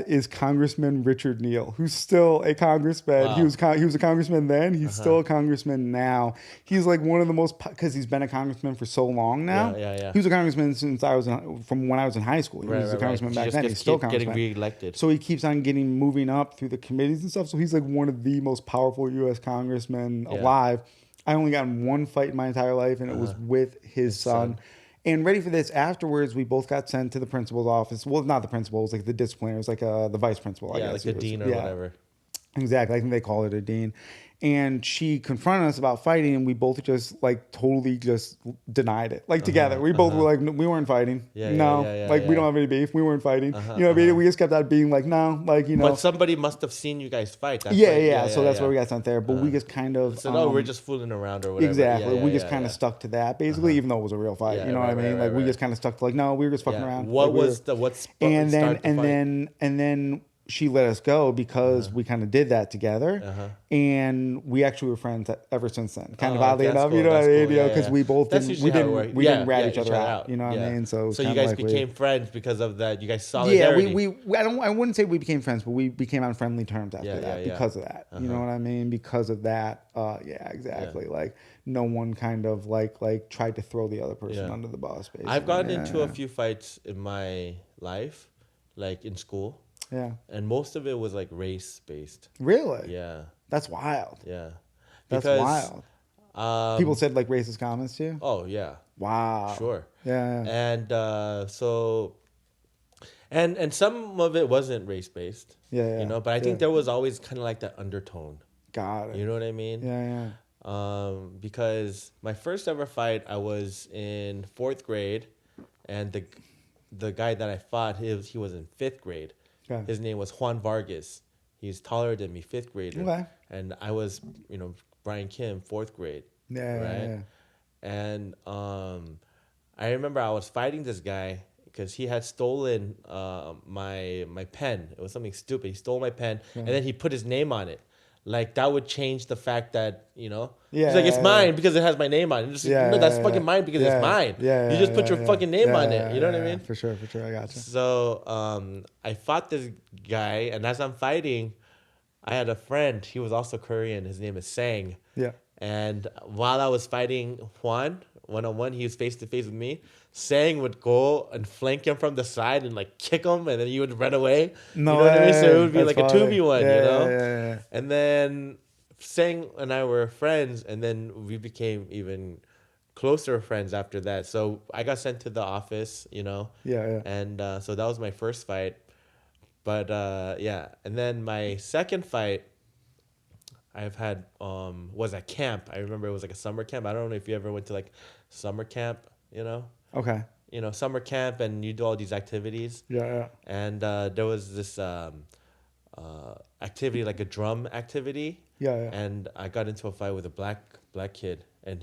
is Congressman Richard Neal, who's still a congressman. Wow. He was a congressman then. He's Uh-huh. still a congressman now. He's like one of the most, because he's been a congressman for so long Yeah, now. yeah, yeah. He was a congressman since from when I was in high school. He Right, was a right, right. congressman He back just then. gets He's still a getting congressman. reelected. So he keeps on moving up through the committees and stuff. So he's like one of the most powerful U.S. congressmen Yeah. alive. I only got in one fight in my entire life, and it was with his son. son. And ready for this, afterwards, we both got sent to the principal's office. Well, not the principal, it was like the disciplinary. It was like the vice principal, I Yeah, guess. like the It was- dean or whatever. Exactly. I think they call it a dean. And she confronted us about fighting, and we both just like totally just denied it. Like together. We both were like, no, we weren't fighting. Yeah, no. yeah, Like we yeah. don't have any beef. We weren't fighting. You know what I mean? We just kept on being like, no, like, you know. But somebody must have seen you guys fight. That's Yeah, why- yeah. So that's why we got sent there. But we just kind of So no, we're just fooling around or whatever. exactly. Yeah, we yeah, just yeah, kind of yeah. stuck to that basically, even though it was a real fight. Yeah, you know right, what I mean? right, Like we right. just kind of stuck to like, no, we were just fucking Yeah. around. What Like, we were- was the what's and then start the fight? and then she let us go because we kind of did that together, and we actually were friends ever since then. Kind of Oh, oddly that's enough, cool, you know what I that's mean? cool. You know, Yeah, because yeah. we both That's didn't usually how it works. we Yeah, didn't rat yeah, each other out. You know what Yeah. I mean? So So you kinda guys like became friends because of that. You guys yeah, solidarity. we I wouldn't say we became friends, but we became on friendly terms after Yeah, that yeah, yeah. because of that. You know what I mean? Because of that. Yeah, exactly. Like no one kind of like tried to throw the other person Yeah. under the bus. Basically. I've gotten Yeah. into a few fights in my life, like in school, Yeah. and most of it was like race based. Really? Yeah, That's wild. yeah. That's Because, wild. People said like racist comments to you. Oh yeah, Wow. sure. Yeah. And so, and some of it wasn't race based. Yeah, You know, but I think there was always kind of like that undertone. Got it. You know what I mean? Yeah. Because my first ever fight, I was in 4th grade, and the guy that I fought, he was in 5th grade. Okay. His name was Juan Vargas. He's taller than me, 5th grader. Okay. And I was, Brian Kim, 4th grade. Yeah. Right? Yeah. And I remember I was fighting this guy because he had stolen my pen. It was something stupid. He stole my pen, and then he put his name on it. Like that would change the fact that he's like, it's mine because it has my name on it. Just, no, that's fucking mine because it's mine. You just put your fucking name on it. You know what I mean? For sure. I got you. So I fought this guy, and as I'm fighting, I had a friend. He was also Korean. His name is Sang. Yeah. And while I was fighting Juan one-on-one, he was face-to-face with me. Sang would go and flank him from the side and like kick him, and then he would run away. No you know what I mean? So it way. would be That's like funny. a 2v1, Yeah, you know? yeah. And then Sang and I were friends, and then we became even closer friends after that. So I got sent to the office, Yeah. and so that was my first fight. But and then my second fight I've had was at camp. I remember it was like a summer camp. I don't know if you ever went to like summer camp, Okay. Summer camp, and you do all these activities. Yeah. And there was this activity, like a drum activity. Yeah. And I got into a fight with a black kid, and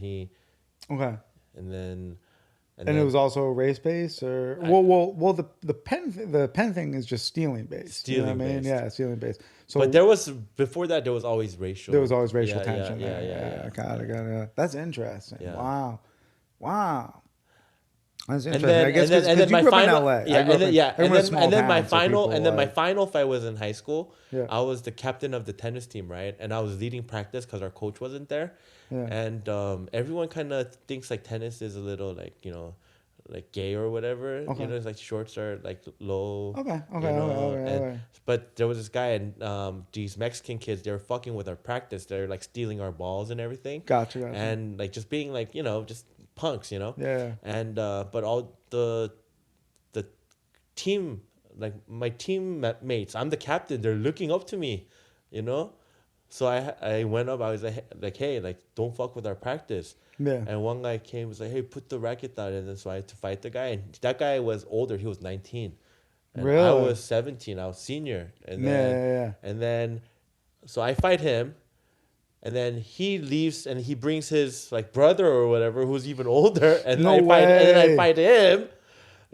Okay. and then And it was also race based, or well, the pen thing is just stealing based. You know what I mean? Stealing-based. Yeah, stealing based. So but there was before that there was always racial. there was always racial Yeah, tension. Yeah. there. Got it. That's interesting. Yeah. Wow. That's And interesting. then, I guess and then, and then you my grew up in final, LA. yeah, and then my final, my like, final fight was in high school. Yeah. I was the captain of the tennis team, right? And I was leading practice because our coach wasn't there. Yeah. And everyone kind of thinks like tennis is a little like like gay or whatever. Okay. It's like shorts are like low. Okay. And, but there was this guy, and these Mexican kids, they were fucking with our practice. They're like stealing our balls and everything. Gotcha. And like just being like just punks, Yeah. And but all the team, like my teammates, I'm the captain. They're looking up to me, So I went up. I was like, hey, like don't fuck with our practice. Yeah. And one guy came, was like, hey, put the racket down. And then so I had to fight the guy. And that guy was older. He was 19. And Really? I was 17. I was senior. And then, And then, so I fight him. And then he leaves and he brings his like brother or whatever who's even older. And No I fight, and then I way. fight him.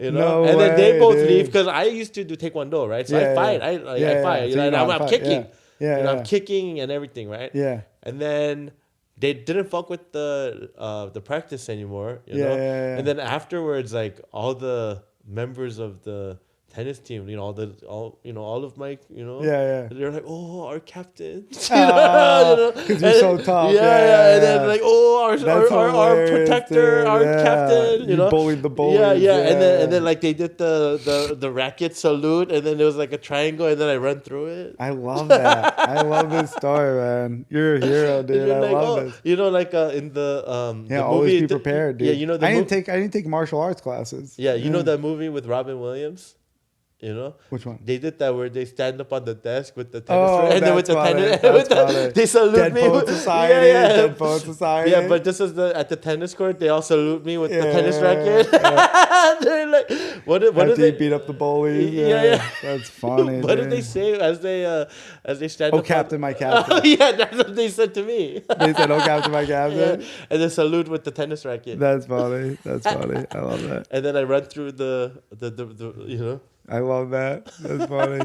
No and then they way, both dude. leave because I used to do Taekwondo, right? So I fight. I fight. So you know how to I'm fight. kicking. Yeah. I'm kicking and everything, right? Yeah. And then they didn't fuck with the practice anymore, Yeah. And then afterwards, like all the members of the tennis team. All of my, Yeah, they're like, oh, our captain. yeah. Because you're so tough. Yeah. And then like, oh, That's our hilarious, protector, dude. our Yeah. captain. You bullied the Yeah, bullies. yeah. And then Yeah. like they did the racket salute, and then there was like a triangle, and then I run through it. I love that. I love this story, man. You're a hero, And dude. you're I like, love oh, this. like in Yeah, the always movie. be prepared, dude. The movie. I didn't take martial arts classes. Yeah, that movie with Robin Williams. Which one? They did that where they stand up on the desk with the tennis Oh, and then with that's the funny. tennis, That's funny. they salute Dead me. Poet Society. Dead Poet Society. Yeah, but this is at the tennis court. They all salute me with the tennis Yeah, racket. yeah. They're like, what did After they you beat up the bullies. Yeah. That's funny. What dude. did they say as they stand Oh, up? Captain, my captain. Yeah, that's what they said to me. They said, "Oh, Captain, my captain." Yeah. And then salute with the tennis racket. That's funny. That's funny. I love that. And then I run through the I love that. That's funny.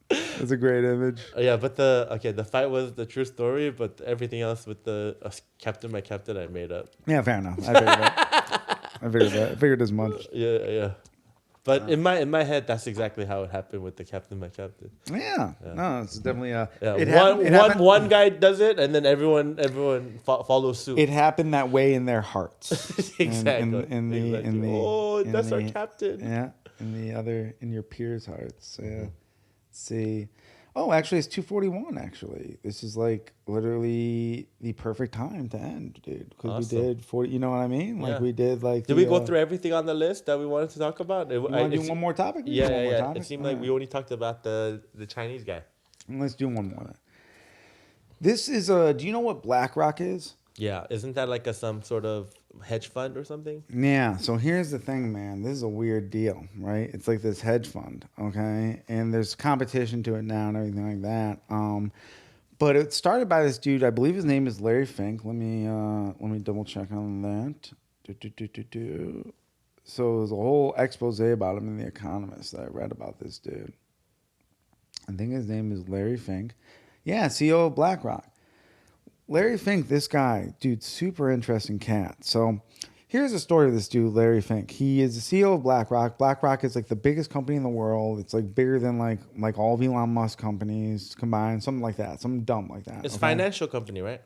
That's a great image. Yeah, but the fight was the true story, but everything else with the captain, my captain, I made up. Yeah, fair enough. I figured that. I figured as much. Yeah. But in my head, that's exactly how it happened with the captain, my captain. Yeah. No, it's definitely One guy does it, and then everyone follows suit. It happened that way in their hearts. Exactly. In that's our the, captain. Yeah. In your peers' hearts. Yeah. See. Oh, actually, it's 2:41. Actually, this is like literally the perfect time to end, dude. Because Awesome. we did 40. You know what I mean? Like Yeah. we did. Like Did we go through everything on the list that we wanted to talk about? You want to do one more topic? We can do one more Yeah. topic? It seemed like we only talked about the Chinese guy. Let's do one more. This is a. Do you know what BlackRock is? Yeah, isn't that like some sort of hedge fund or something? Yeah, so here's the thing, man. This is a weird deal, right? It's like this hedge fund, okay? And there's competition to it now and everything like that. But it started by this dude. I believe his name is Larry Fink. Let me double check on that. So there's a whole expose about him in The Economist that I read about this dude. I think his name is Larry Fink. Yeah, CEO of BlackRock. Larry Fink, this guy, dude, super interesting cat. So here's the story of this dude, Larry Fink. He is the CEO of BlackRock. BlackRock is like the biggest company in the world. It's like bigger than like all of Elon Musk companies combined, something like that, something dumb like that. It's a financial company, right?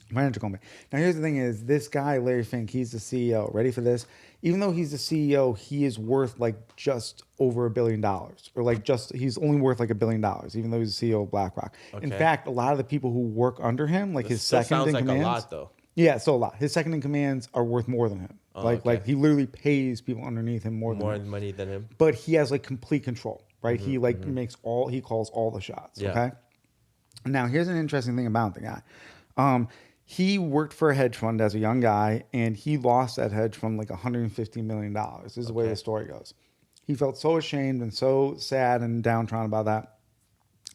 Financial company. Now, here's the thing is this guy, Larry Fink, he's the CEO. Ready for this? Even though he's the CEO, he is worth like just over $1 billion. Or like he's only worth like $1 billion, even though he's the CEO of BlackRock. Okay. In fact, a lot of the people who work under him, like his second in command. Sounds like a lot, though. Yeah, so a lot. His second in commands are worth more than him. Like he literally pays people underneath him more money than him. But he has like complete control, right? He he calls all the shots. Yeah. Okay. Now here's an interesting thing about the guy. He worked for a hedge fund as a young guy, and he lost that hedge fund like $150 million. This is the way the story goes. He felt so ashamed and so sad and downtrodden about that,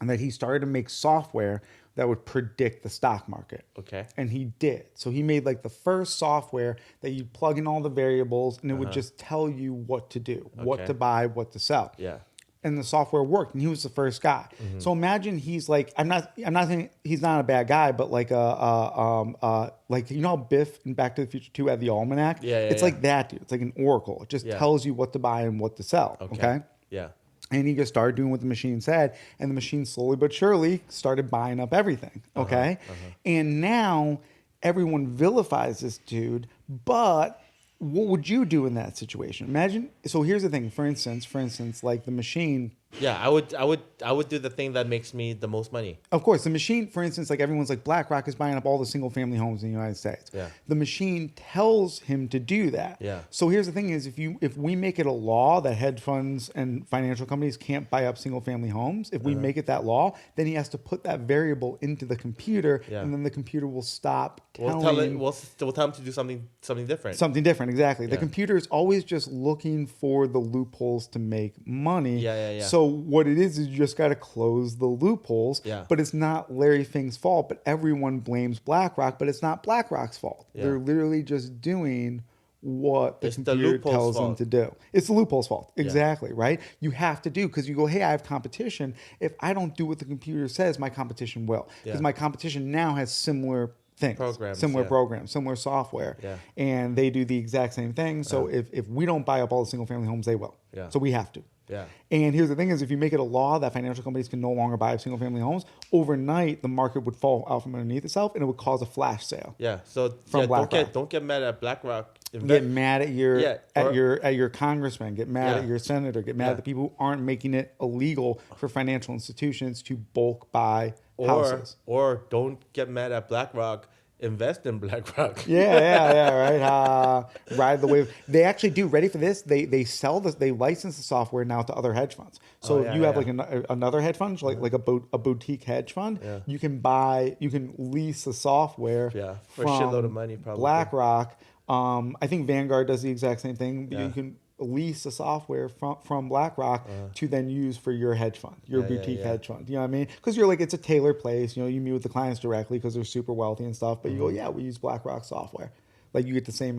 and that he started to make software that would predict the stock market. Okay. And he did. So he made like the first software that you plug in all the variables, and it would just tell you what to do, what to buy, what to sell. Yeah. And the software worked, and he was the first guy. Mm-hmm. So imagine he's like, I'm not saying he's not a bad guy, but like like you know how Biff in Back to the Future 2 had the almanac? It's like that, dude. It's like an oracle. It just tells you what to buy and what to sell. Okay? Yeah. And he just started doing what the machine said, and the machine slowly but surely started buying up everything. Okay? And now everyone vilifies this dude, but what would you do in that situation? Imagine. So here's the thing. For instance, like the machine. Yeah, I would do the thing that makes me the most money. Of course, the machine. For instance, like everyone's like BlackRock is buying up all the single-family homes in the United States. Yeah. The machine tells him to do that. Yeah. So here's the thing: is if we make it a law that hedge funds and financial companies can't buy up single-family homes, if we make it that law, then he has to put that variable into the computer, and then the computer will stop telling. We'll tell him to do something different. Something different, exactly. The computer is always just looking for the loopholes to make money. Yeah. So what it is you just got to close the loopholes. Yeah. But it's not Larry Fink's fault. But everyone blames BlackRock, but it's not BlackRock's fault. Yeah. They're literally just doing what the computer tells them to do. It's the loophole's fault. Exactly, right? You have to do, because you go, hey, I have competition. If I don't do what the computer says, my competition will. Because my competition now has similar things, similar programs, similar software, and they do the exact same thing. So if we don't buy up all the single family homes, they will. So we have to. Yeah. And here's the thing is if you make it a law that financial companies can no longer buy single family homes, overnight the market would fall out from underneath itself and it would cause a flash sale Yeah. So from yeah, BlackRock. don't get mad at BlackRock. Get mad at Yeah. your congressman, get mad at Yeah. your senator, get mad Yeah. at the people who aren't making it illegal for financial institutions to bulk buy or houses. or don't get mad at BlackRock. Invest in BlackRock. Yeah, right. Ride the wave. They actually do. Ready for this? They sell this. They license the software now to other hedge funds. So Oh, if yeah, you have yeah. like another hedge fund, like a boutique hedge fund, Yeah. you can lease the software Yeah, for a from shitload of money, probably. BlackRock. I think Vanguard does the exact same thing. But Yeah. you can lease the software from BlackRock to then use for your hedge fund, your Yeah, yeah, boutique yeah. hedge fund. You know what I mean? Because you're like, it's a tailored place. You know, you meet with the clients directly because they're super wealthy and stuff. But you go, Mm-hmm. yeah, we use BlackRock software. Like you get the same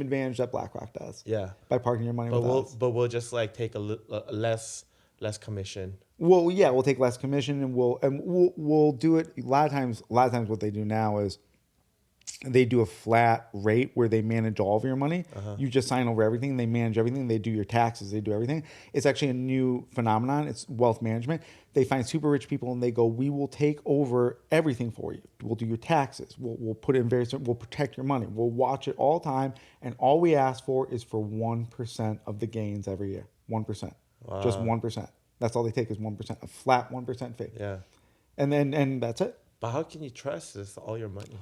advantage that BlackRock does. Yeah. By parking your money with us. But we'll just like take a less commission. Well, yeah, we'll take less commission and we'll do it. A lot of times, what they do now is they do a flat rate where they manage all of your money. You just sign over everything. They manage everything. They do your taxes. They do everything. It's actually a new phenomenon. It's wealth management. They find super rich people and they go, we will take over everything for you. We'll do your taxes. We'll put it in we'll protect your money. We'll watch it all the time. And all we ask for is for 1% of the gains every year. 1%. Just 1%. That's all they take is 1%, a flat 1% fee. Yeah. And that's it. But how can you trust this all your money?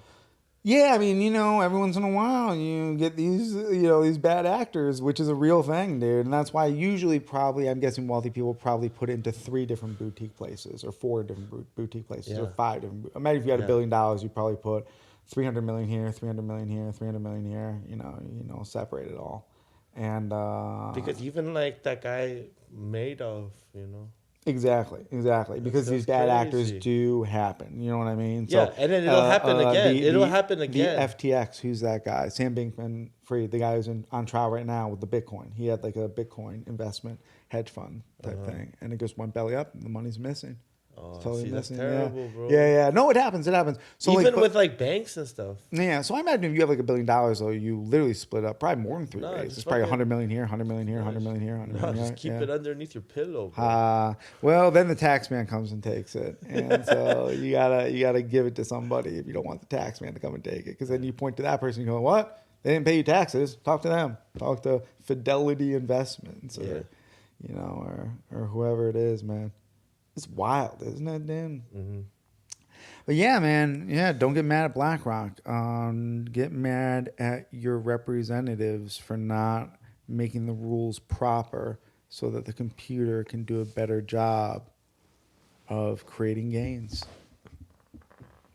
Yeah, I mean, every once in a while you get these bad actors, which is a real thing, dude. And that's why usually probably, I'm guessing wealthy people probably put it into 3 different boutique places or 4 different boutique places or 5 different. Imagine if you had $1 billion, you probably put 300 million here, 300 million here, 300 million here, separate it all. And Because even like that guy Madoff, Exactly. Because these just bad actors crazy. do happen. You know what I mean? Yeah, and then it'll happen again. It'll happen again. The FTX, who's that guy? Sam Bankman-Fried, the guy who's on trial right now with the Bitcoin. He had like a Bitcoin investment hedge fund type thing, and it just went belly up, and the money's missing. Oh, It's totally see, that's missing. terrible, bro. Yeah. No, it happens. So Even with like banks and stuff. yeah, so I imagine if you have like $1 billion, though, you literally split up probably more than 3 No, ways. just It's probably fucking- 100 million here, 100 million here, 100 million here, 100 No, million here. just keep yeah. it underneath your pillow, bro. Well, then the tax man comes and takes it, and so you gotta give it to somebody if you don't want the tax man to come and take it, because then you point to that person and go, "What? They didn't pay you taxes? Talk to them. Talk to Fidelity Investments, or or whoever it is, man. It's wild, isn't it, Dan? Mm-hmm. But yeah, man, don't get mad at BlackRock. Get mad at your representatives for not making the rules proper so that the computer can do a better job of creating gains.